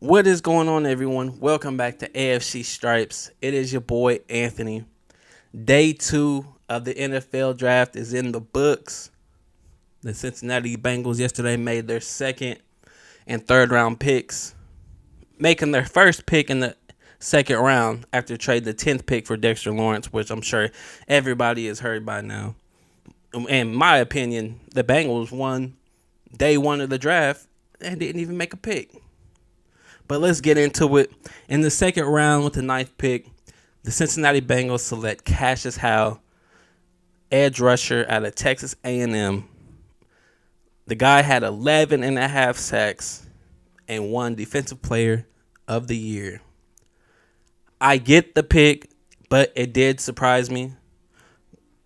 What is going on, everyone? Welcome back to AFC Stripes. It is your boy, Anthony. Day 2 of the NFL draft is in the books. The Cincinnati Bengals yesterday made their second and third round picks, making their first pick in the second round after trading the 10th pick for Dexter Lawrence, which I'm sure everybody has heard by now. In my opinion, the Bengals won day 1 of the draft and didn't even make a pick. But let's get into it. In the second round with the 9th pick, the Cincinnati Bengals select Cassius Howe, edge rusher out of Texas A&M. The guy had 11 and a half sacks and won Defensive Player of the Year. I get the pick, but it did surprise me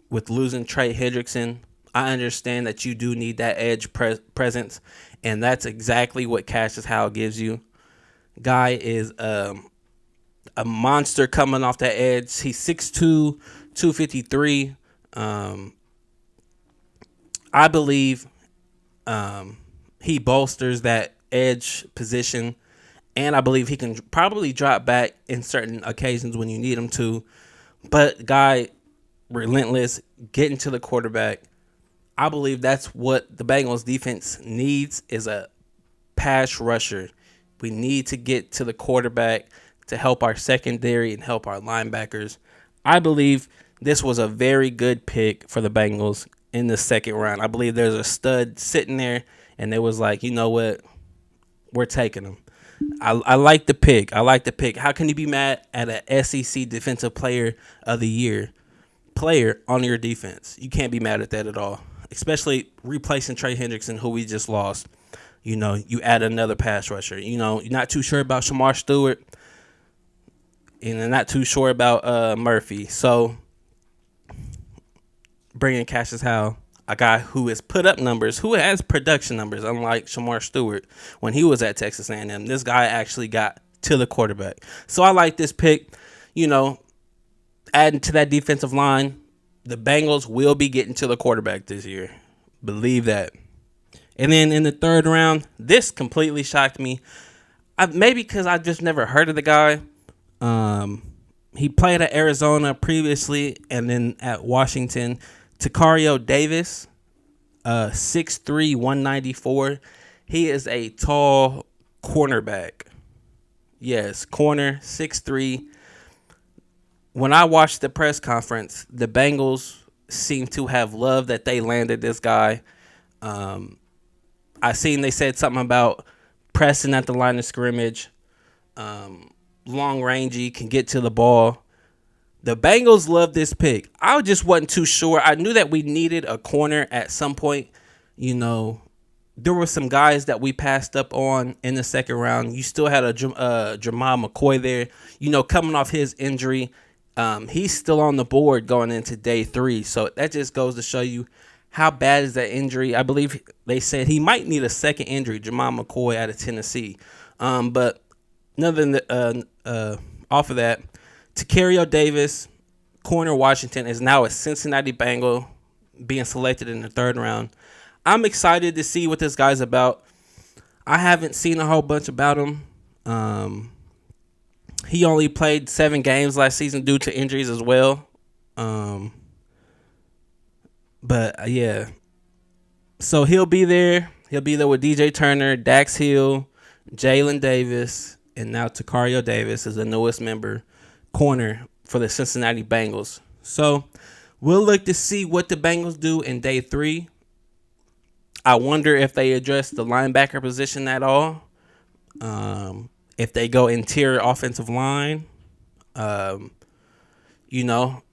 with losing Trey Hendrickson. I understand that you do need that edge presence, and that's exactly what Cassius Howe gives you. Guy is a monster coming off that edge. He's 6'2", 253. I believe he bolsters that edge position, and I believe he can probably drop back in certain occasions when you need him to. But guy, relentless, getting to the quarterback. I believe that's what the Bengals defense needs, is a pass rusher. We need to get to the quarterback to help our secondary and help our linebackers. I believe this was a very good pick for the Bengals in the second round. I believe there's a stud sitting there, and it was like, you know what? We're taking him. I like the pick. How can you be mad at an SEC Defensive Player of the Year player on your defense? You can't be mad at that at all, especially replacing Trey Hendrickson, who we just lost. You know, you add another pass rusher. You know, you're not too sure about Shamar Stewart, and they're not too sure about Murphy. So, bringing Cassius Howe, a guy who has put up numbers, who has production numbers, unlike Shamar Stewart when he was at Texas A&M. This guy actually got to the quarterback. So, I like this pick. You know, adding to that defensive line, the Bengals will be getting to the quarterback this year. Believe that. And then in the third round, this completely shocked me. Maybe because I just never heard of the guy. He played at Arizona previously and then at Washington. Tacario Davis, 6'3", 194. He is a tall cornerback. Yes, corner, 6'3". When I watched the press conference, the Bengals seem to have loved that they landed this guy. I seen they said something about pressing at the line of scrimmage, long rangey, can get to the ball. The Bengals love this pick. I just wasn't too sure. I knew that we needed a corner at some point. You know, there were some guys that we passed up on in the second round. You still had a Jamal McCoy there. You know, coming off his injury, he's still on the board going into day 3. So that just goes to show you how bad is that injury. I believe they said he might need a second injury, Jamal McCoy out of Tennessee. But other than off of that, Tacario Davis, corner Washington, is now a Cincinnati Bengal being selected in the third round. I'm excited to see what this guy's about. I haven't seen a whole bunch about him. He only played 7 games last season due to injuries as well. But yeah, so he'll be there. He'll be there with DJ Turner, Dax Hill, Jalen Davis, and now Tacario Davis is the newest member, corner for the Cincinnati Bengals. So we'll look to see what the Bengals do in day 3. I wonder if they address the linebacker position at all. If they go interior offensive line. You know,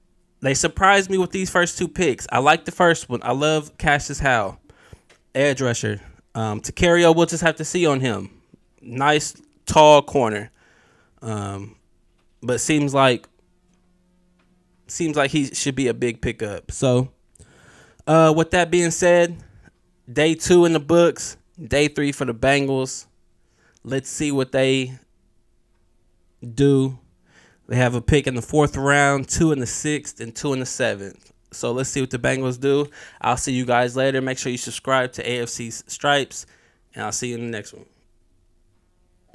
they surprised me with these first 2 picks. I like the first one. I love Cassius Howe, edge rusher. Tacario, we'll just have to see on him. Nice, tall corner. But seems like he should be a big pickup. So, with that being said, day 2 in the books, day 3 for the Bengals. Let's see what they do. They have a pick in the 4th round, 2 in the 6th, and 2 in the 7th. So let's see what the Bengals do. I'll see you guys later. Make sure you subscribe to AFC Stripes, and I'll see you in the next one.